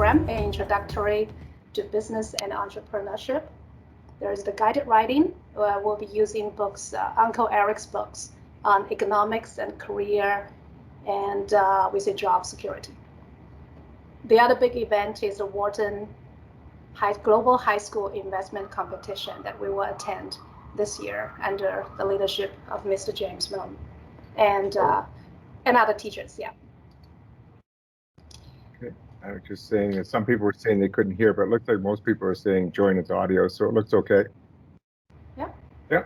program, Introductory to Business and Entrepreneurship. There's the guided writing. We'll be using books, Uncle Eric's books on economics and career, and we say job security. The other big event is the Wharton Global High School Investment Competition that we will attend this year under the leadership of Mr. James Milne and other teachers. Yeah. Okay. I was just saying that some people were saying they couldn't hear, but it looks like most people are saying join its audio, so it looks okay. Yeah. Yeah.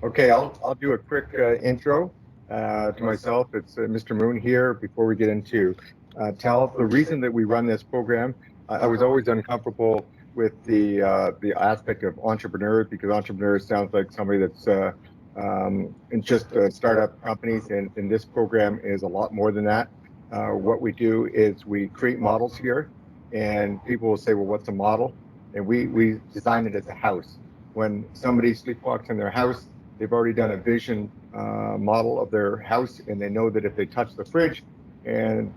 Okay, I'll do a quick intro to myself. It's Mr. Moon here. Before we get into TAAL, the reason that we run this program, I was always uncomfortable with the aspect of entrepreneurs, because entrepreneurs sounds like somebody that's in just startup companies, and this program is a lot more than that. What we do is we create models here, and people will say, well, what's a model? And we design it as a house. When somebody sleepwalks in their house, they've already done a vision model of their house, and they know that if they touch the fridge and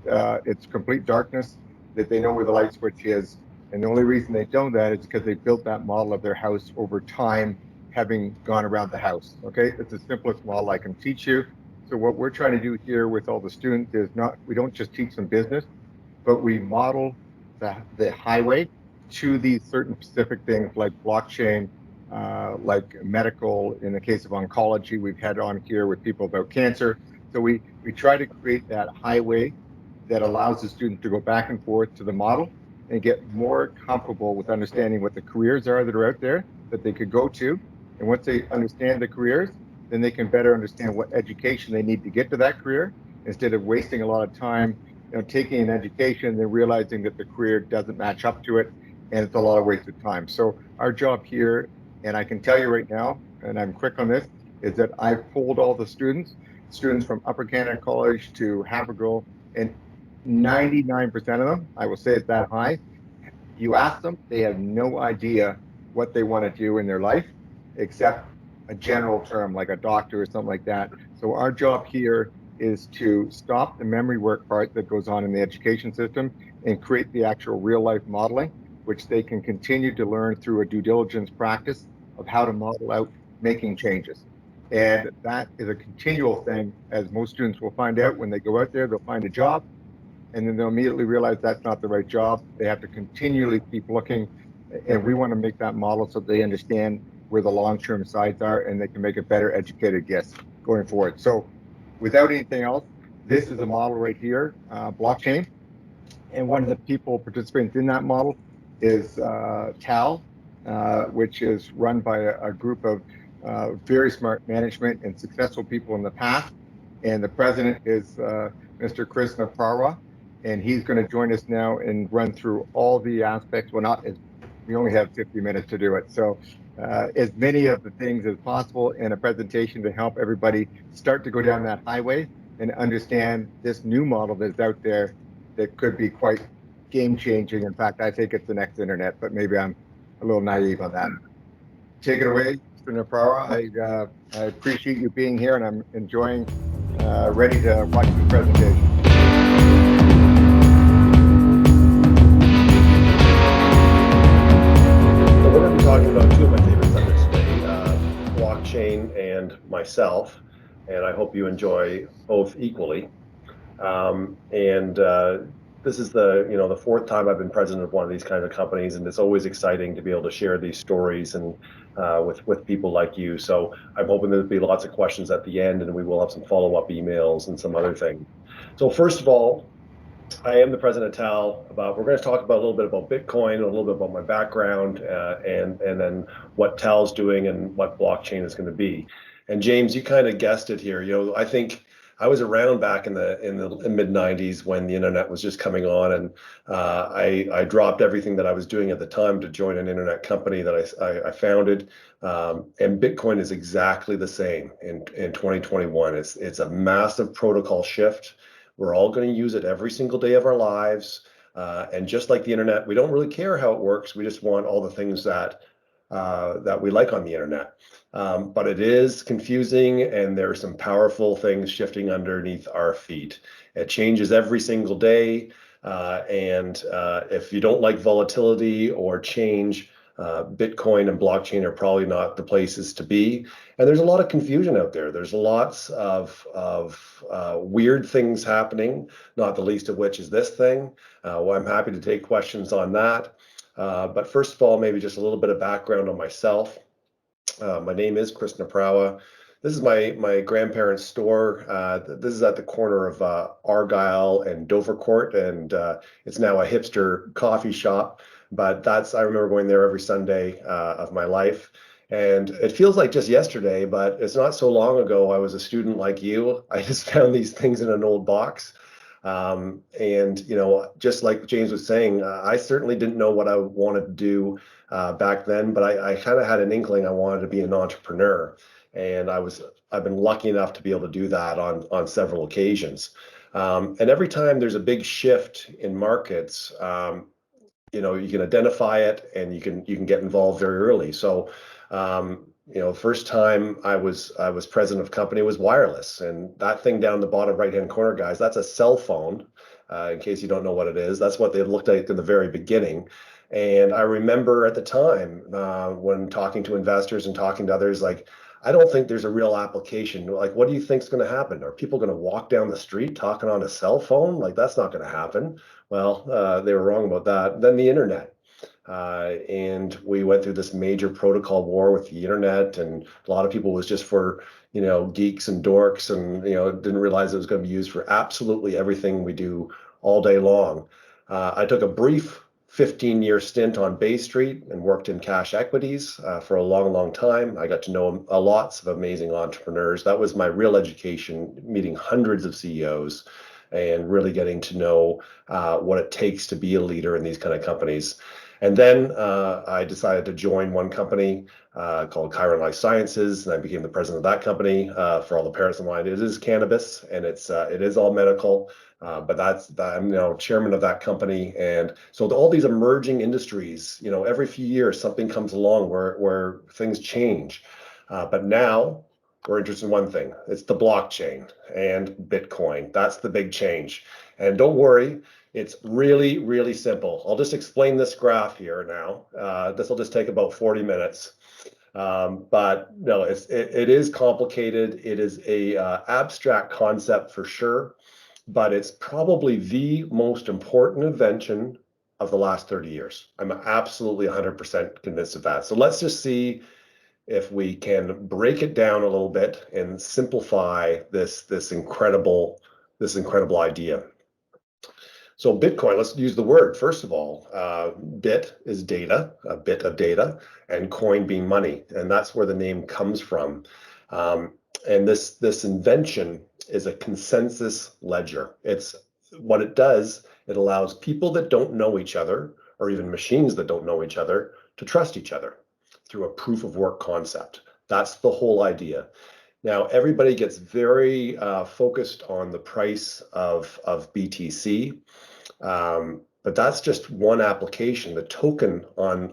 it's complete darkness, that they know where the light switch is. And the only reason they know that is because they built that model of their house over time, having gone around the house. Okay, it's the simplest model I can teach you. So what we're trying to do here with all the students is we don't just teach them business, but we model the highway to these certain specific things like blockchain, like medical. In the case of oncology, we've had on here with people about cancer. So we try to create that highway that allows the student to go back and forth to the model and get more comfortable with understanding what the careers are that are out there that they could go to. And once they understand the careers, then they can better understand what education they need to get to that career, instead of wasting a lot of time, taking an education and then realizing that the career doesn't match up to it, and it's a lot of wasted time. So our job here, and I can tell you right now, and I'm quick on this, is that I've polled all the students from Upper Canada College to Havergal, and 99% of them, I will say it's that high, you ask them, they have no idea what they want to do in their life, except a general term like a doctor or something like that. So our job here is to stop the memory work part that goes on in the education system and create the actual real life modeling, which they can continue to learn through a due diligence practice of how to model out making changes. And that is a continual thing, as most students will find out when they go out there. They'll find a job, and then they'll immediately realize that's not the right job. They have to continually keep looking, and we want to make that model so they understand where the long-term sides are, and they can make a better educated guess going forward. So without anything else, this is a model right here, blockchain. And one of the people participants in that model is TAAL, which is run by a group of very smart management and successful people in the past. And the president is Mr. Chris Naprawa, and he's going to join us now and run through all the aspects. Well, we only have 50 minutes to do it. So as many of the things as possible in a presentation to help everybody start to go down that highway and understand this new model that's out there that could be quite game-changing. In fact, I think it's the next internet, but maybe I'm a little naive on that. Take it away, Mr. Naprawa. I appreciate you being here, and I'm enjoying, ready to watch the presentation. So we're going to be talking about two of my favorite subjects today, blockchain and myself, and I hope you enjoy both equally. This is the fourth time I've been president of one of these kinds of companies, and it's always exciting to be able to share these stories and with people like you. So I'm hoping there'll be lots of questions at the end, and we will have some follow-up emails and some other things. So first of all, I am the president of TAAL. We're going to talk about a little bit about Bitcoin, a little bit about my background, and then what TAAL's doing and what blockchain is going to be. And James, you kind of guessed it here. I think I was around back in the mid 90s when the internet was just coming on, and I dropped everything that I was doing at the time to join an internet company that I founded. And Bitcoin is exactly the same in 2021. It's a massive protocol shift. We're all going to use it every single day of our lives. And just like the internet, we don't really care how it works. We just want all the things that we like on the internet. But it is confusing, and there are some powerful things shifting underneath our feet. It changes every single day. If you don't like volatility or change, Bitcoin and blockchain are probably not the places to be. And there's a lot of confusion out there. There's lots of weird things happening, not the least of which is this thing. Well, I'm happy to take questions on that. But first of all, maybe just a little bit of background on myself. My name is Chris Naprawa. This is my grandparents' store. This is at the corner of Argyle and Dovercourt, and it's now a hipster coffee shop. But I remember going there every Sunday of my life. And it feels like just yesterday, but it's not so long ago. I was a student like you. I just found these things in an old box. Just like James was saying, I certainly didn't know what I wanted to do back then, but I kind of had an inkling I wanted to be an entrepreneur. And I've been lucky enough to be able to do that on several occasions. And every time there's a big shift in markets, you can identify it and you can get involved very early. So, first time I was president of a company was wireless, and that thing down the bottom right-hand corner, guys, that's a cell phone. In case you don't know what it is, that's what they looked like in the very beginning. And I remember at the time when talking to investors and talking to others, like, I don't think there's a real application. Like, what do you think is going to happen? Are people going to walk down the street talking on a cell phone? Like, that's not going to happen. Well, they were wrong about that. Then the internet. And we went through this major protocol war with the internet, and a lot of people was just for, geeks and dorks, and, didn't realize it was going to be used for absolutely everything we do all day long. I took a brief 15-year stint on Bay Street and worked in cash equities for a long, long time. I got to know lots of amazing entrepreneurs. That was my real education, meeting hundreds of CEOs and really getting to know what it takes to be a leader in these kind of companies. And then I decided to join one company called Chiron Life Sciences, and I became the president of that company. For all the parents in line, it is cannabis, and it is all medical. But I'm now chairman of that company, and so all these emerging industries, every few years something comes along where things change. But now we're interested in one thing: it's the blockchain and Bitcoin. That's the big change. And don't worry, it's really, really simple. I'll just explain this graph here now. This will just take about 40 minutes. But no, it is complicated. It is a abstract concept for sure, but it's probably the most important invention of the last 30 years. I'm absolutely 100% convinced of that. So let's just see if we can break it down a little bit and simplify this incredible idea. So Bitcoin, let's use the word. First of all, bit is data, a bit of data, and coin being money. And that's where the name comes from. And this invention is a consensus ledger. It's what it does. It allows people that don't know each other, or even machines that don't know each other, to trust each other through a proof of work concept. That's the whole idea. Now, everybody gets very focused on the price of BTC, but that's just one application. The token on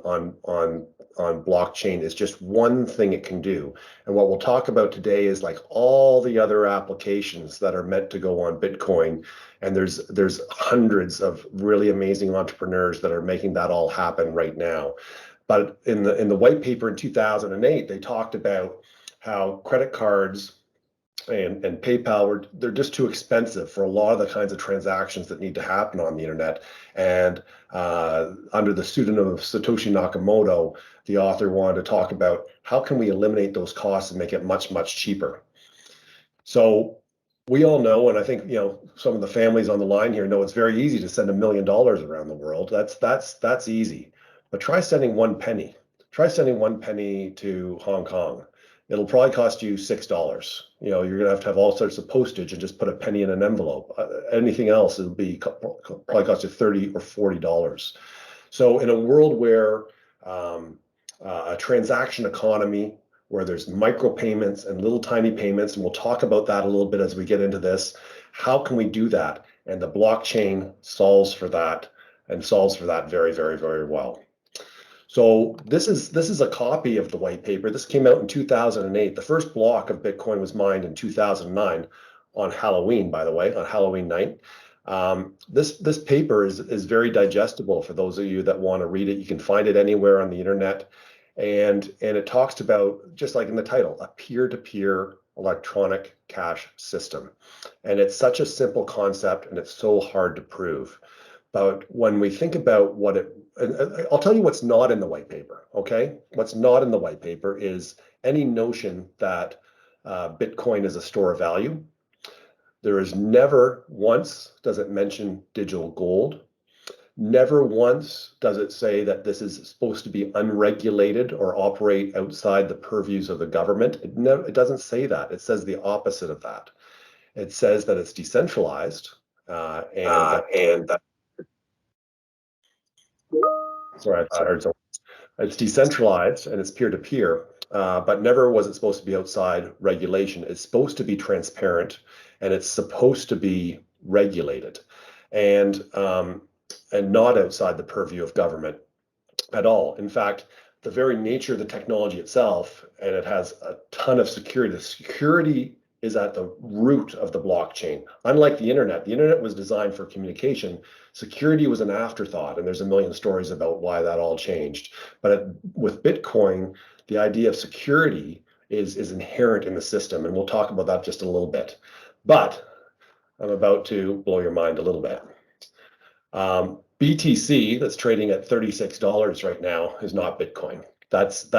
blockchain is just one thing it can do. And what we'll talk about today is like all the other applications that are meant to go on Bitcoin. And there's hundreds of really amazing entrepreneurs that are making that all happen right now. But in the white paper in 2008, they talked about how credit cards and PayPal they're just too expensive for a lot of the kinds of transactions that need to happen on the internet. And under the pseudonym of Satoshi Nakamoto, the author wanted to talk about how can we eliminate those costs and make it much, much cheaper. So we all know, and I think some of the families on the line here know, it's very easy to send $1 million around the world. That's easy. But try sending one penny. Try sending one penny to Hong Kong. It'll probably cost you $6. You're gonna have to have all sorts of postage and just put a penny in an envelope. Anything else, it'll probably cost you $30 or $40. So in a world where a transaction economy, where there's micropayments and little tiny payments, and we'll talk about that a little bit as we get into this, how can we do that? And the blockchain solves for that, and solves for that very, very, very well. So this is a copy of the white paper. This came out in 2008. The first block of Bitcoin was mined in 2009. on Halloween, by the way, on Halloween night. This paper is very digestible for those of you that want to read it. You can find it anywhere on the internet, and it talks about, just like in the title, a peer-to-peer electronic cash system. And it's such a simple concept, and it's so hard to prove. But when we think about what it, I'll tell you what's not in the white paper, okay? What's not in the white paper is any notion that Bitcoin is a store of value. There is never once does it mention digital gold. Never once does it say that this is supposed to be unregulated or operate outside the purviews of the government. It doesn't say that. It says the opposite of that. It says that it's decentralized sorry, I heard something. It's decentralized and it's peer-to-peer, but never was it supposed to be outside regulation. It's supposed to be transparent and it's supposed to be regulated, and not outside the purview of government at all. In fact, the very nature of the technology itself, and it has a ton of security. The security is at the root of the blockchain. Unlike the internet was designed for communication. Security was an afterthought, and there's a million stories about why that all changed. But with Bitcoin, the idea of security is inherent in the system, and we'll talk about that just a little bit. But I'm about to blow your mind a little bit. BTC, that's trading at $36 right now, is not Bitcoin. That's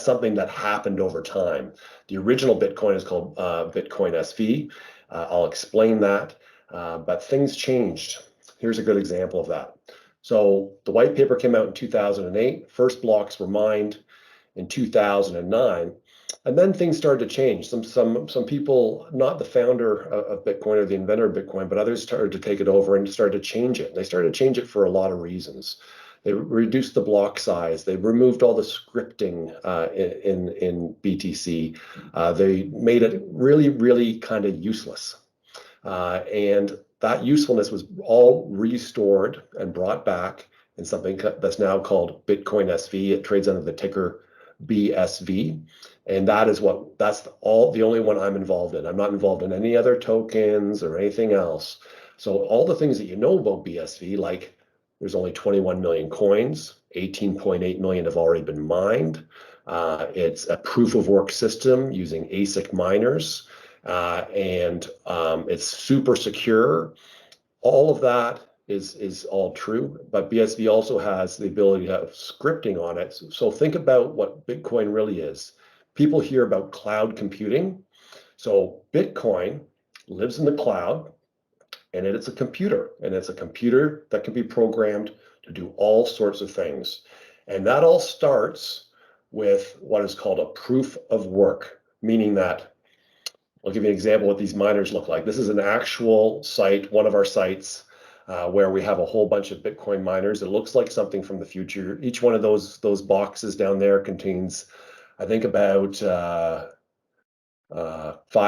something that happened over time. The original Bitcoin is called Bitcoin SV. I'll explain that, but things changed. Here's a good example of that. So the white paper came out in 2008. First blocks were mined in 2009. And then things started to change. Some people, not the founder of Bitcoin or the inventor of Bitcoin, but others started to take it over and started to change it. They started to change it for a lot of reasons. They reduced the block size. They removed all the scripting in BTC. They made it really, really kind of useless. And that usefulness was all restored and brought back in something that's now called Bitcoin SV. It trades under the ticker BSV. And that's the only one I'm involved in. I'm not involved in any other tokens or anything else. So all the things that you know about BSV, like there's only 21 million coins, 18.8 million have already been mined. It's a proof of work system using ASIC miners, and it's super secure. All of that is all true, but BSV also has the ability to have scripting on it. So think about what Bitcoin really is. People hear about cloud computing. So Bitcoin lives in the cloud, and it's a computer, and it's a computer that can be programmed to do all sorts of things. And that all starts with what is called a proof of work, meaning that, I'll give you an example of what these miners look like. This is an actual site, one of our sites, where we have a whole bunch of Bitcoin miners. It looks like something from the future. Each one of those boxes down there contains, I think, about 500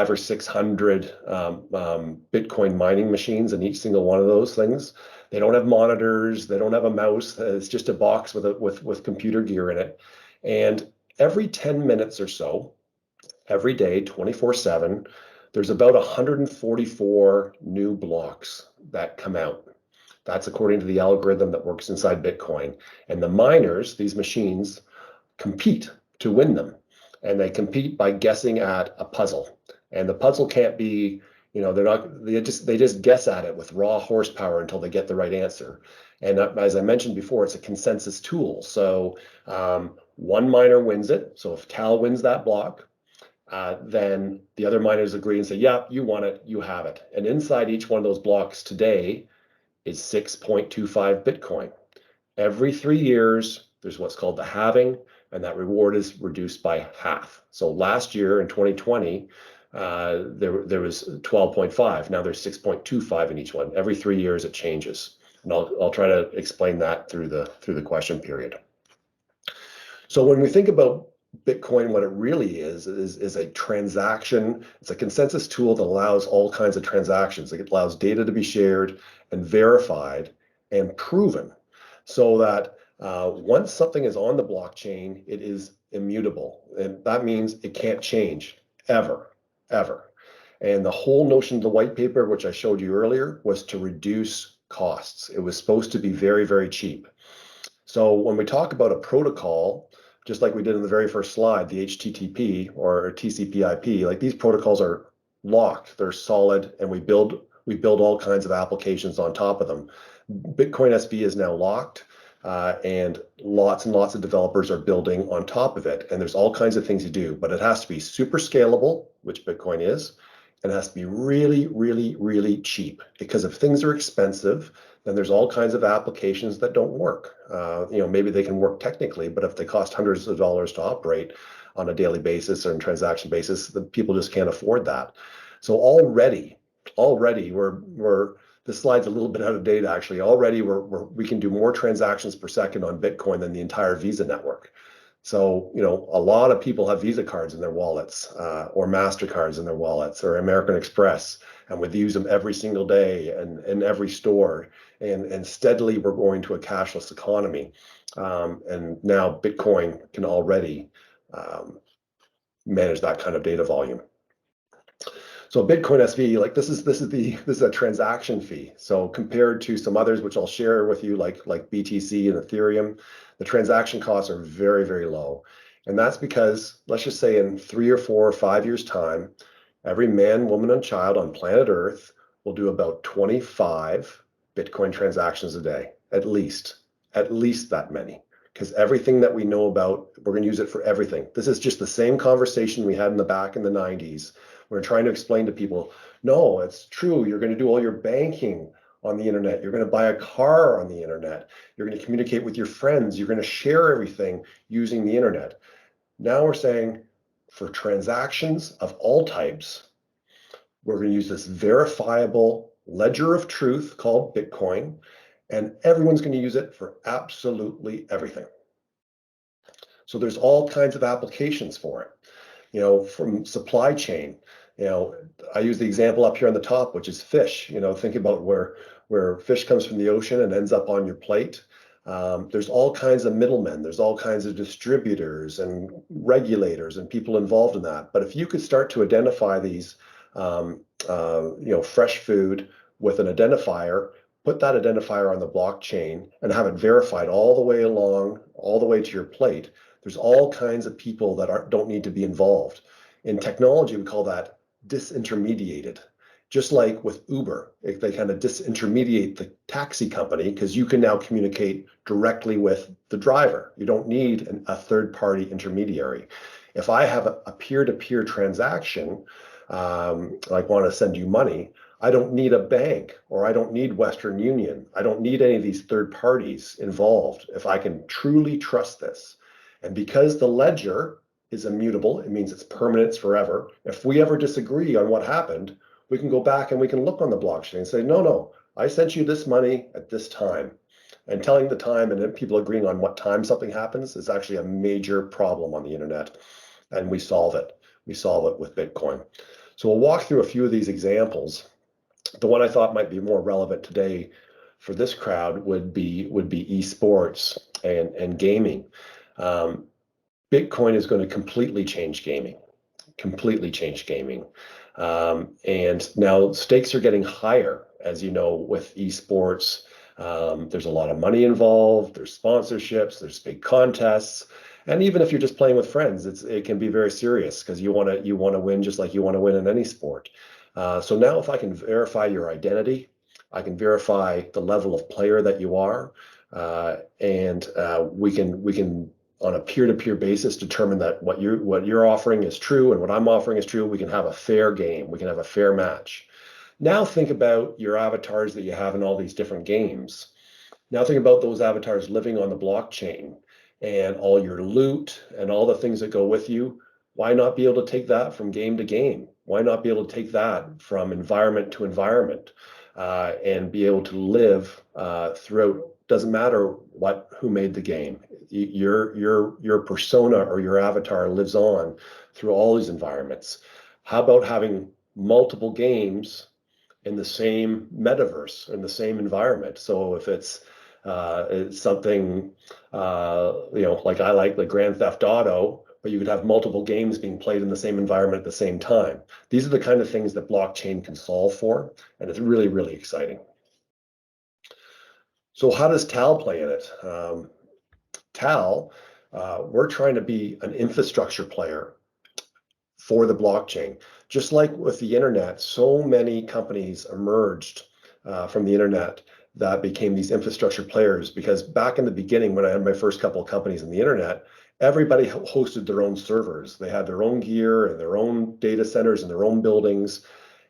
or 600 Bitcoin mining machines in each single one of those things. They don't have monitors. They don't have a mouse. It's just a box with computer gear in it. And every 10 minutes or so, every day, 24/7, there's about 144 new blocks that come out. That's according to the algorithm that works inside Bitcoin. And the miners, these machines, compete to win them. And they compete by guessing at a puzzle. And the puzzle can't be, they just guess at it with raw horsepower until they get the right answer. And as I mentioned before, it's a consensus tool. So one miner wins it. So if TAAL wins that block, then the other miners agree and say, yeah, you won it, you have it. And inside each one of those blocks today is 6.25 Bitcoin. Every 3 years, there's what's called the halving, and that reward is reduced by half. So last year in 2020, there was 12.5. Now there's 6.25 in each one. Every 3 years it changes. And I'll try to explain that through the question period. So when we think about Bitcoin, what it really is a transaction. It's a consensus tool that allows all kinds of transactions. It allows data to be shared and verified and proven, so that once something is on the blockchain, it is immutable. And that means it can't change ever, ever. And the whole notion of the white paper, which I showed you earlier, was to reduce costs. It was supposed to be very, very cheap. So when we talk about a protocol, just like we did in the very first slide, the HTTP or TCP/IP, like these protocols are locked, they're solid, and we build all kinds of applications on top of them. Bitcoin SV is now locked, and lots of developers are building on top of it. And there's all kinds of things to do, but it has to be super scalable, which Bitcoin is, and it has to be really, really, really cheap. Because if things are expensive, then there's all kinds of applications that don't work. Maybe they can work technically, but if they cost hundreds of dollars to operate on a daily basis or in transaction basis, then people just can't afford that. So already we're this slide's a little bit out of date actually. Already we can do more transactions per second on Bitcoin than the entire Visa network. So, a lot of people have Visa cards in their wallets, or MasterCards in their wallets, or American Express, and we use them every single day and in every store. And steadily we're going to a cashless economy. And now Bitcoin can already manage that kind of data volume. So Bitcoin SV, like this is a transaction fee. So compared to some others, which I'll share with you, like BTC and Ethereum, the transaction costs are very, very low. And that's because, let's just say in 3 or 4 or 5 years' time, every man, woman, and child on planet Earth will do about 25 Bitcoin transactions a day, at least that many. Because everything that we know about, we're going to use it for everything. This is just the same conversation we had in the 90s. We're trying to explain to people, no, it's true. You're going to do all your banking on the internet. You're going to buy a car on the internet. You're going to communicate with your friends. You're going to share everything using the internet. Now we're saying for transactions of all types, we're going to use this verifiable ledger of truth called Bitcoin, and everyone's going to use it for absolutely everything. So there's all kinds of applications for it. From supply chain, I use the example up here on the top, which is fish. Think about where fish comes from the ocean and ends up on your plate. There's all kinds of middlemen. There's all kinds of distributors and regulators and people involved in that. But if you could start to identify these, fresh food with an identifier, put that identifier on the blockchain and have it verified all the way along, all the way to your plate, there's all kinds of people that don't need to be involved. In technology, we call that disintermediated. Just like with Uber, they kind of disintermediate the taxi company because you can now communicate directly with the driver. You don't need a third-party intermediary. If I have a peer-to-peer transaction, like want to send you money, I don't need a bank or I don't need Western Union. I don't need any of these third parties involved if I can truly trust this. And because the ledger is immutable, it means it's permanent, it's forever. If we ever disagree on what happened, we can go back and we can look on the blockchain and say, no, I sent you this money at this time. And telling the time and then people agreeing on what time something happens is actually a major problem on the internet. And we solve it. We solve it with Bitcoin. So we'll walk through a few of these examples. The one I thought might be more relevant today for this crowd would be esports and gaming. Bitcoin is going to completely change gaming. And now stakes are getting higher, as you know, with esports. There's a lot of money involved. There's sponsorships. There's big contests. And even if you're just playing with friends, it can be very serious because you want to win just like you want to win in any sport. So now if I can verify your identity, I can verify the level of player that you are, and we can on a peer-to-peer basis determine that what you're offering is true and what I'm offering is true. We can have a fair game. We can have a fair match. Now think about your avatars that you have in all these different games. Now think about those avatars living on the blockchain and all your loot and all the things that go with you. Why not be able to take that from game to game? Why not be able to take that from environment to environment and be able to live throughout? Doesn't matter who made the game. Your persona or your avatar lives on through all these environments. How about having multiple games in the same metaverse, in the same environment? So if it's something like I like the Grand Theft Auto, but you could have multiple games being played in the same environment at the same time. These are the kind of things that blockchain can solve for, and it's really, really exciting. So how does TAAL play in it? TAAL, we're trying to be an infrastructure player for the blockchain. Just like with the internet, so many companies emerged from the internet that became these infrastructure players, because back in the beginning, when I had my first couple of companies in the internet, everybody hosted their own servers. They had their own gear and their own data centers and their own buildings.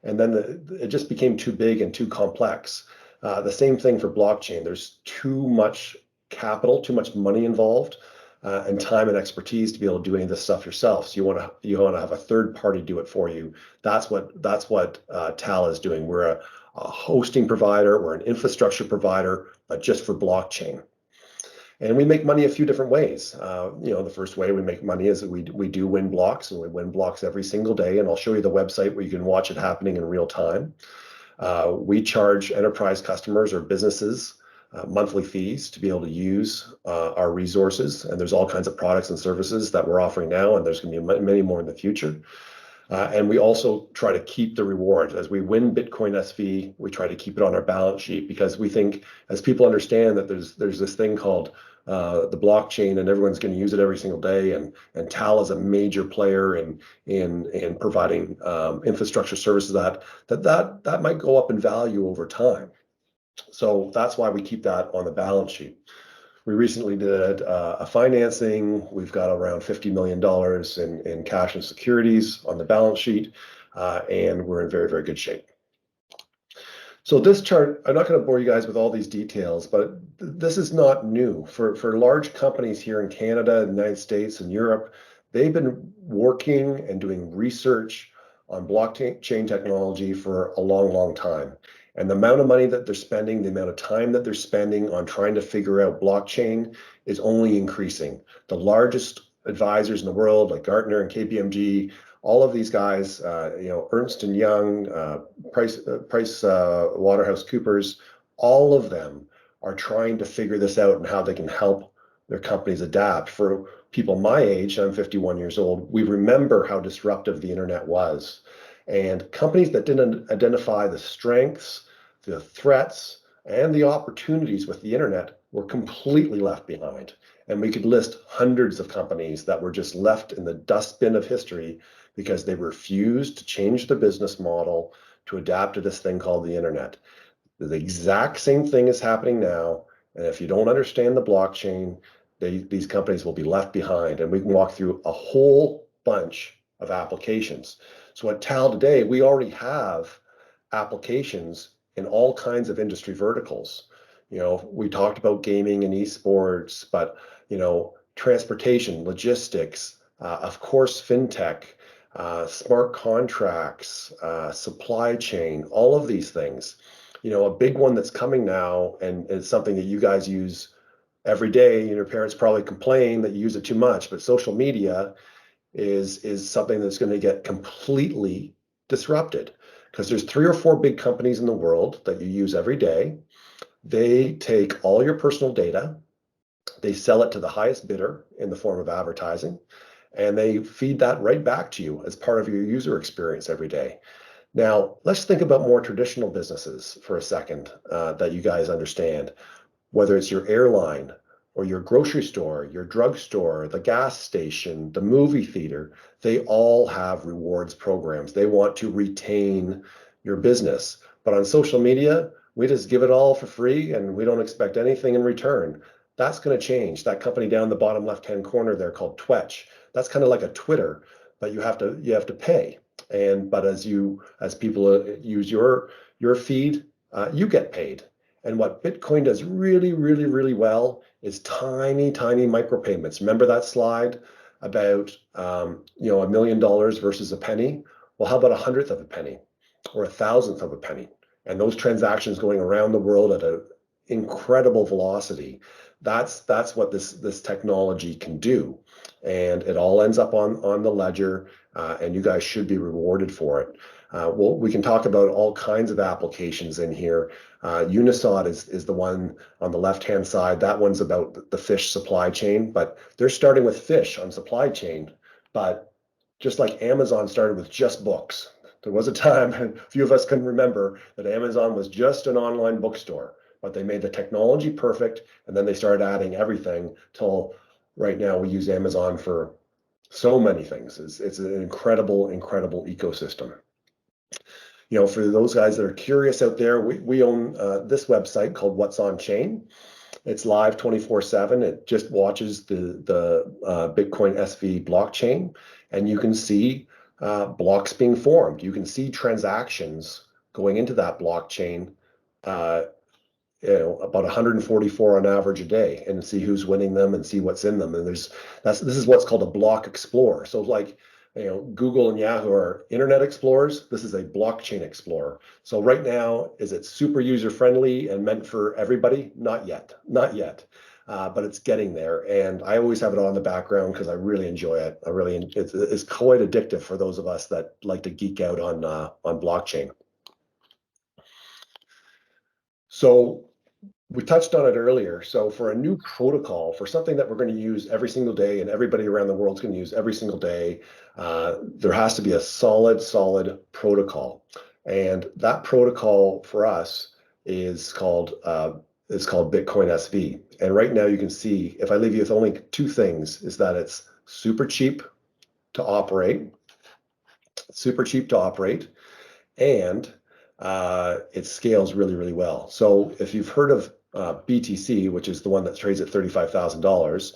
And then it just became too big and too complex. The same thing for blockchain. There's too much capital, too much money involved, and time and expertise to be able to do any of this stuff yourself. So you want to have a third party do it for you. That's what TAAL is doing. We're a hosting provider, we're an infrastructure provider, but just for blockchain. And we make money a few different ways. The first way we make money is that we do win blocks, and we win blocks every single day. And I'll show you the website where you can watch it happening in real time. We charge enterprise customers or businesses monthly fees to be able to use our resources. And there's all kinds of products and services that we're offering now, and there's going to be many more in the future. And we also try to keep the reward. As we win Bitcoin SV, we try to keep it on our balance sheet, because we think, as people understand that there's this thing called the blockchain, and everyone's going to use it every single day, and TAAL is a major player in providing infrastructure services that might go up in value over time. So that's why we keep that on the balance sheet. We recently did a financing. We've got around $50 million in cash and securities on the balance sheet, and we're in very, very good shape. So this chart, I'm not going to bore you guys with all these details, but this is not new. For large companies here in Canada, the United States, and Europe, they've been working and doing research on blockchain technology for a long, long time. And the amount of money that they're spending, the amount of time that they're spending on trying to figure out blockchain is only increasing. The largest advisors in the world, like Gartner and KPMG, all of these guys, Ernst & Young, Price Waterhouse Coopers, all of them are trying to figure this out and how they can help their companies adapt. For people my age, I'm 51 years old, we remember how disruptive the internet was. And companies that didn't identify the strengths, the threats, and the opportunities with the internet were completely left behind. And we could list hundreds of companies that were just left in the dustbin of history because they refused to change their business model to adapt to this thing called the internet. The exact same thing is happening now. And if you don't understand the blockchain, these companies will be left behind. And we can walk through a whole bunch of applications. So at TAAL today, we already have applications in all kinds of industry verticals. We talked about gaming and esports, but transportation, logistics, of course, fintech, smart contracts, supply chain, all of these things. A big one that's coming now, and it's something that you guys use every day. Your parents probably complain that you use it too much, but social media is something that's going to get completely disrupted, because there's 3 or 4 big companies in the world that you use every day. They take all your personal data, they sell it to the highest bidder in the form of advertising, and they feed that right back to you as part of your user experience every day. Now, let's think about more traditional businesses for a second that you guys understand, whether it's your airline or your grocery store, your drugstore, the gas station, the movie theater. They all have rewards programs. They want to retain your business. But on social media, we just give it all for free and we don't expect anything in return. That's going to change. That company down the bottom left-hand corner there called Twitch, that's kind of like a Twitter, but you have to pay. But as people use your feed, you get paid. And what Bitcoin does really, really, really well is tiny, tiny micropayments. Remember that slide about $1 million versus a penny? Well, how about 1/100th of a penny or 1,000th of a penny? And those transactions going around the world at an incredible velocity. That's what this technology can do. And it all ends up on the ledger, and you guys should be rewarded for it. We can talk about all kinds of applications in here. Unisod is the one on the left-hand side. That one's about the fish supply chain, but they're starting with fish on supply chain. But just like Amazon started with just books, there was a time, a few of us can remember, that Amazon was just an online bookstore, but they made the technology perfect, and then they started adding everything till right now we use Amazon for so many things. It's an incredible, incredible ecosystem. You know, for those guys that are curious out there, we own this website called What's on Chain. It's live 24/7. It just watches the Bitcoin SV blockchain, and you can see blocks being formed. You can see transactions going into that blockchain. You know, about 144 on average a day, and see who's winning them and see what's in them. And this is what's called a block explorer. So like, you know, Google and Yahoo are internet explorers. This is a blockchain explorer. So right now, is it super user friendly and meant for everybody? Not yet, not yet. But it's getting there, and I always have it on the background because I really enjoy it. It's quite addictive for those of us that like to geek out on blockchain. So we touched on it earlier. So for a new protocol, for something that we're going to use every single day and everybody around the world is going to use every single day, there has to be a solid protocol. And that protocol for us is called Bitcoin SV. And right now you can see, if I leave you with only two things, is that it's super cheap to operate, and it scales really, really well. So if you've heard of BTC, which is the one that trades at $35,000,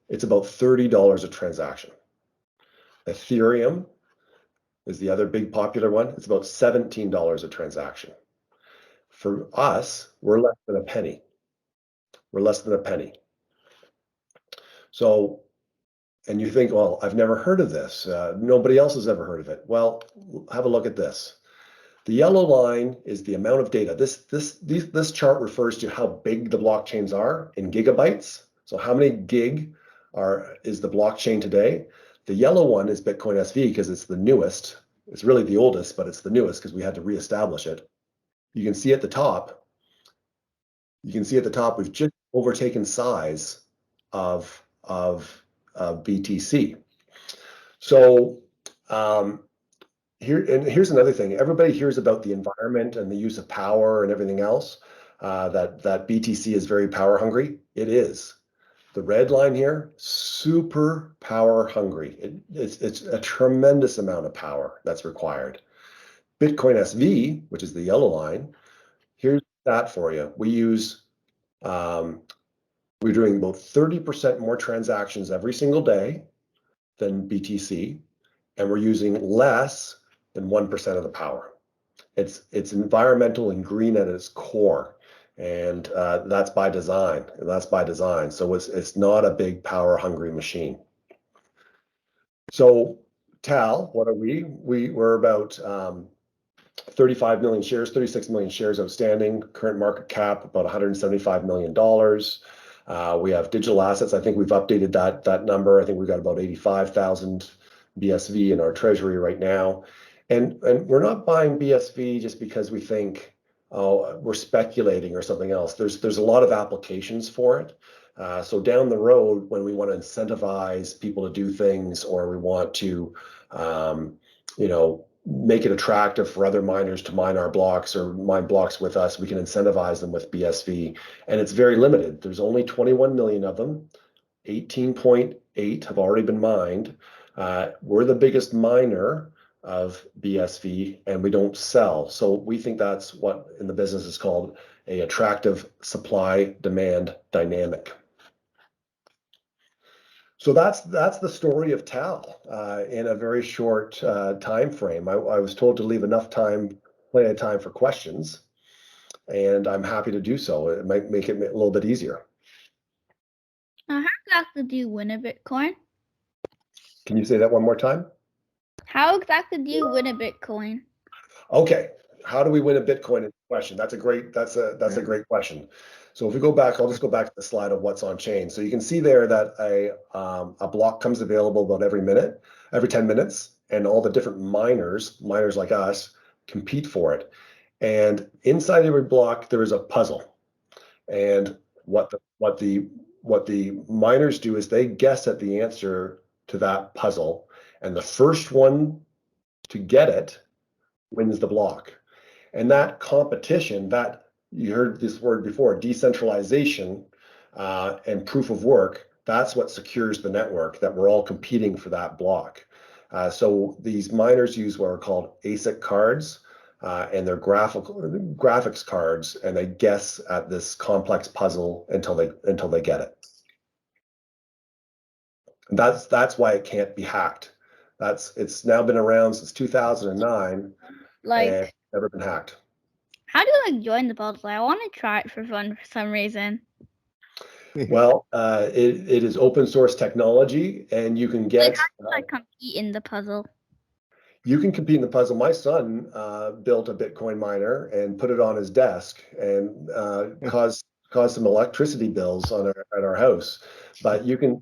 it's about $30 a transaction. Ethereum is the other big popular one. It's about $17 a transaction. For us, we're less than a penny. We're less than a penny. So, and you think, well, I've never heard of this. Nobody else has ever heard of it. Well, have a look at this. The yellow line is the amount of data. This chart refers to how big the blockchains are in gigabytes. So how many gig is the blockchain today? The yellow one is Bitcoin SV because it's the newest. It's really the oldest, but it's the newest because we had to reestablish it. You can see at the top. We've just overtaken size of BTC. So here's another thing. Everybody hears about the environment and the use of power and everything else. That BTC is very power hungry. It is. The red line here, super power hungry. It's a tremendous amount of power that's required. Bitcoin SV, which is the yellow line, here's that for you. We're doing about 30% more transactions every single day than BTC, and we're using less than 1% of the power. It's environmental and green at its core, and that's by design. So it's not a big power hungry machine. So TAAL, what are we? We're about 35 million shares, 36 million shares outstanding. Current market cap about $175 million. We have digital assets. I think we've updated that number. I think we've got about 85,000 BSV in our treasury right now. And we're not buying BSV just because we think, oh, we're speculating or something else. There's a lot of applications for it. So down the road, when we want to incentivize people to do things, or we want to, make it attractive for other miners to mine our blocks or mine blocks with us, we can incentivize them with BSV. And it's very limited. There's only 21 million of them. 18.8 have already been mined. We're the biggest miner of BSV, and we don't sell. So we think that's what in the business is called a attractive supply-demand dynamic. So that's the story of TAAL in a very short time frame. I was told to leave plenty of time for questions, and I'm happy to do so. It might make it a little bit easier. How exactly do you win a Bitcoin? Can you say that one more time? How exactly do you win a Bitcoin? Okay, how do we win a Bitcoin? Question. That's a great question. So if we go back, I'll just go back to the slide of what's on chain. So you can see there that a block comes available about every 10 minutes, and all the different miners like us, compete for it. And inside every block there is a puzzle. And what the miners do is they guess at the answer to that puzzle, And the first one to get it wins the block. And that competition, that you heard this word before, decentralization and proof of work, that's what secures the network, that we're all competing for that block. So these miners use what are called ASIC cards, and they're graphics cards, and they guess at this complex puzzle until they get it. And that's why it can't be hacked. It's now been around since 2009, and never been hacked. How do you join the puzzle? I want to try it for fun for some reason. Well, it is open source technology, and you can get. How do I compete in the puzzle? You can compete in the puzzle. My son built a Bitcoin miner and put it on his desk, and caused some electricity bills at our house. But you can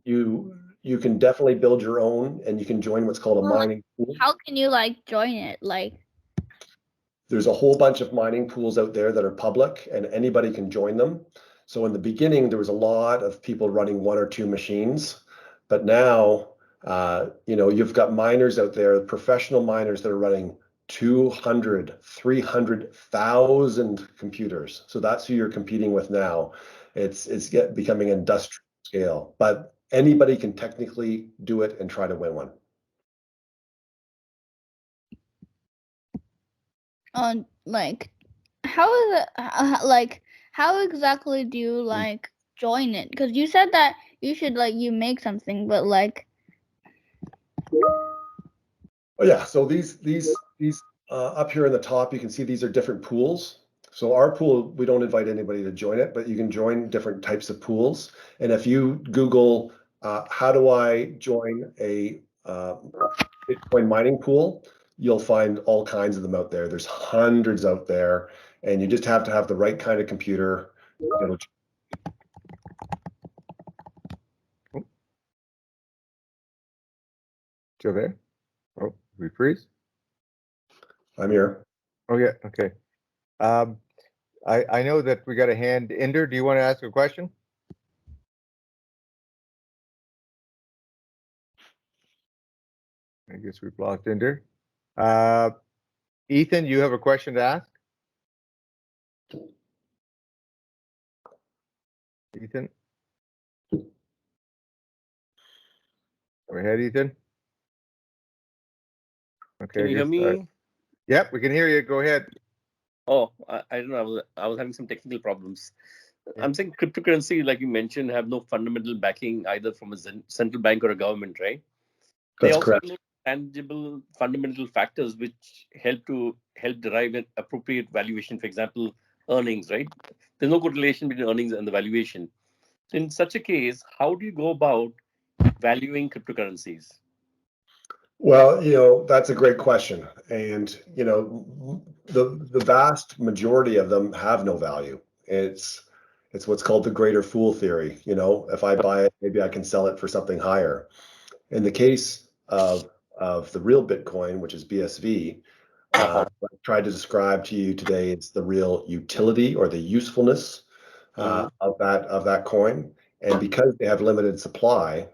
definitely build your own, and you can join what's called a mining pool. How can you join it? There's a whole bunch of mining pools out there that are public, and anybody can join them. So in the beginning, there was a lot of people running 1 or 2 machines, but now, you've got miners out there, professional miners that are running 200, 300,000 computers. So that's who you're competing with now. It's becoming industrial scale, but anybody can technically do it and try to win one. How is it? How exactly do you join it? Because you said that you should you make something, but Oh yeah, so these up here in the top, you can see these are different pools. So our pool, we don't invite anybody to join it, but you can join different types of pools. And if you Google, how do I join a Bitcoin mining pool, you'll find all kinds of them out there. There's hundreds out there, and you just have to have the right kind of computer. Still there? Oh, we freeze? I'm here. Oh, yeah, okay. I know that we got a hand. Inder, do you want to ask a question? I guess we've lost Inder. Ethan, you have a question to ask? Ethan? Go ahead, Ethan. Okay. Can you hear me? Yep, we can hear you. Go ahead. Oh, I don't know. I was having some technical problems. Yeah. I'm saying cryptocurrency, like you mentioned, have no fundamental backing either from a central bank or a government, right? That's they also correct. have no tangible fundamental factors which help derive an appropriate valuation. For example, earnings, right? There's no correlation between earnings and the valuation. So in such a case, how do you go about valuing cryptocurrencies? Well, that's a great question. And, the vast majority of them have no value. It's what's called the greater fool theory. If I buy it, maybe I can sell it for something higher. In the case of the real Bitcoin, which is BSV, what I tried to describe to you today is the real utility or the usefulness of that coin. And because they have limited supply,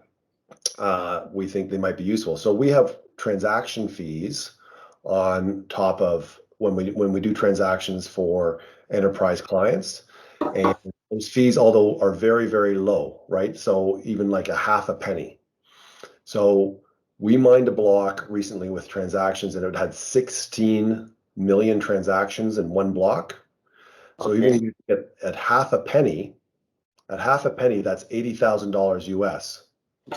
we think they might be useful. So we have transaction fees on top of when we do transactions for enterprise clients, and those fees, although are very, very low, right? So even like a half a penny. So we mined a block recently with transactions, and it had 16 million transactions in one block. So even if you get at half a penny, that's $80,000 US.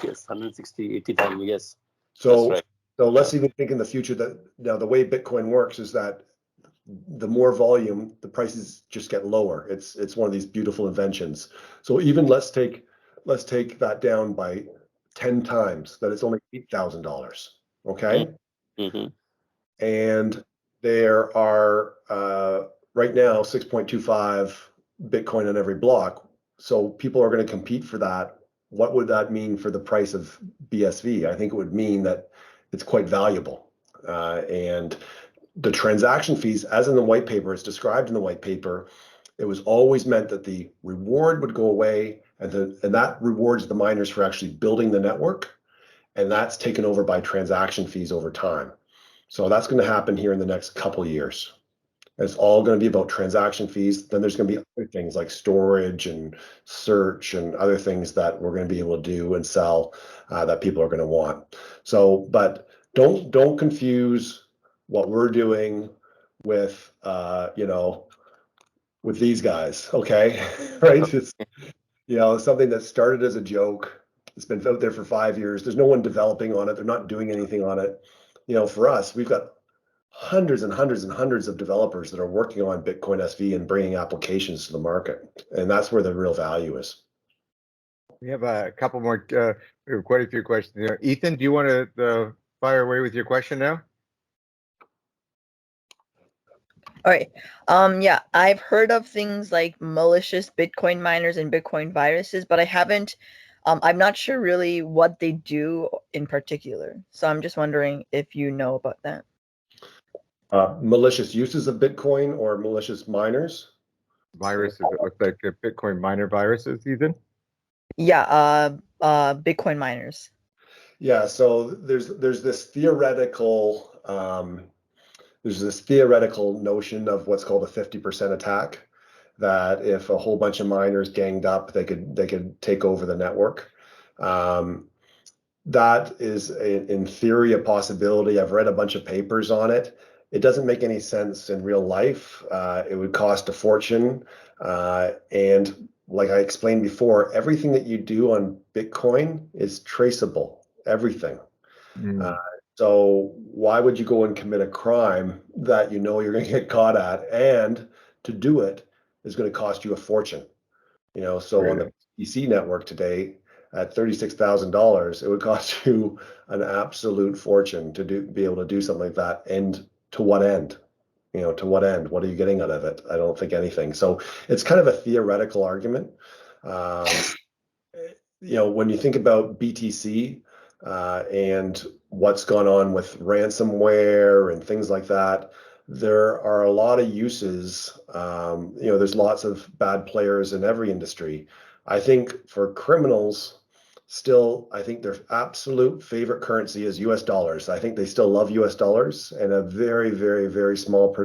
Yes, 160, 80,000, yes. So, right. So let's even think in the future that now the way Bitcoin works is that the more volume, the prices just get lower. It's one of these beautiful inventions. So even let's take that down by 10 times, that it's only $8,000. Okay. Mm-hmm. And there are right now 6.25 Bitcoin on every block. So people are going to compete for that. What would that mean for the price of BSV? I think it would mean that it's quite valuable. And the transaction fees, as in the white paper, it's described in the white paper, it was always meant that the reward would go away, and that rewards the miners for actually building the network. and that's taken over by transaction fees over time. So that's going to happen here in the next couple of years. It's all going to be about transaction fees. Then there's going to be other things like storage and search and other things that we're going to be able to do and sell that people are going to want. So, but don't confuse what we're doing with with these guys, okay? Right? It's something that started as a joke. It's been out there for 5 years. There's no one developing on it. They're not doing anything on it. For us, we've got hundreds and hundreds and hundreds of developers that are working on Bitcoin SV and bringing applications to the market. And that's where the real value is. We have a couple more, we have quite a few questions here. Ethan, do you want to fire away with your question now? All right. Yeah, I've heard of things like malicious Bitcoin miners and Bitcoin viruses, but I haven't, I'm not sure really what they do in particular. So I'm just wondering if you know about that. Malicious uses of Bitcoin or malicious miners? Viruses, it looks like Bitcoin miner viruses, Ethan? Yeah, Bitcoin miners. Yeah, so there's this theoretical notion of what's called a 50% attack, that if a whole bunch of miners ganged up, they could take over the network. That is in theory a possibility. I've read a bunch of papers on it. It doesn't make any sense in real life. It would cost a fortune. And like I explained before, everything that you do on Bitcoin is traceable, everything. So why would you go and commit a crime that you're going to get caught at? And to do it is going to cost you a fortune. So on the BTC network today, at $36,000, it would cost you an absolute fortune to be able to do something like that. And to what end? To what end? What are you getting out of it? I don't think anything. So it's kind of a theoretical argument. When you think about BTC and what's gone on with ransomware and things like that, there are a lot of uses. There's lots of bad players in every industry. I think for criminals, still, I think their absolute favorite currency is US dollars. I think they still love US dollars, and a very, very, very small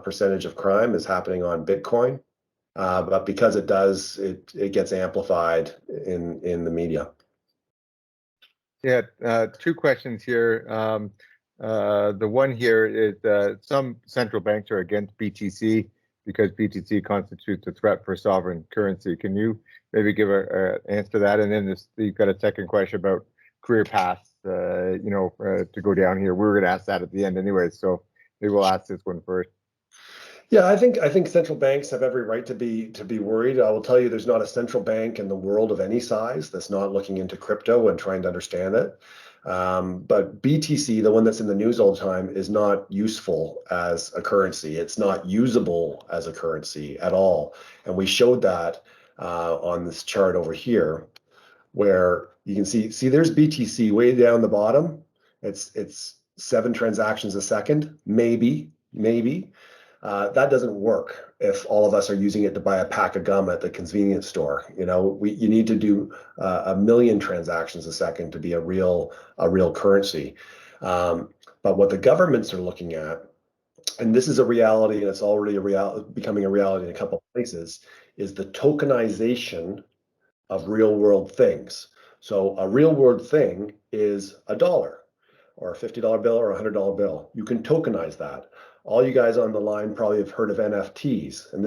percentage of crime is happening on Bitcoin. But because it does, it gets amplified in the media. Yeah, two questions here. The one here is some central banks are against BTC because BTC constitutes a threat for sovereign currency. Can you maybe give an answer to that? And then you've got a second question about career paths, to go down here. We were going to ask that at the end anyway, so maybe we'll ask this one first. Yeah, I think central banks have every right to be worried. I will tell you, there's not a central bank in the world of any size that's not looking into crypto and trying to understand it. But BTC, the one that's in the news all the time, is not useful as a currency. It's not usable as a currency at all. And we showed that on this chart over here, where you can see there's BTC way down the bottom. It's 7 transactions a second, maybe. That doesn't work if all of us are using it to buy a pack of gum at the convenience store. You need to do 1 million transactions a second to be a real currency. But what the governments are looking at, and this is a reality, and it's already becoming a reality in a couple of places, is the tokenization of real world things. So a real world thing is $1 or a $50 bill or a $100 bill. You can tokenize that. All you guys on the line probably have heard of NFTs, and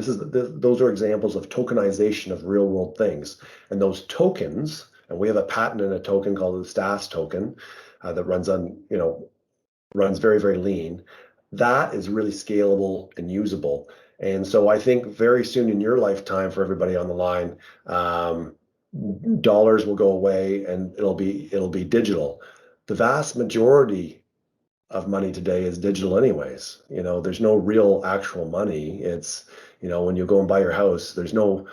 those are examples of tokenization of real world things. And those tokens, and we have a patent in a token called the STAS token that runs very, very lean. That is really scalable and usable. And so I think very soon in your lifetime, for everybody on the line, dollars will go away and it'll be digital. The vast majority of money today is digital anyways. There's no real actual money. It's, when you go and buy your house, there's no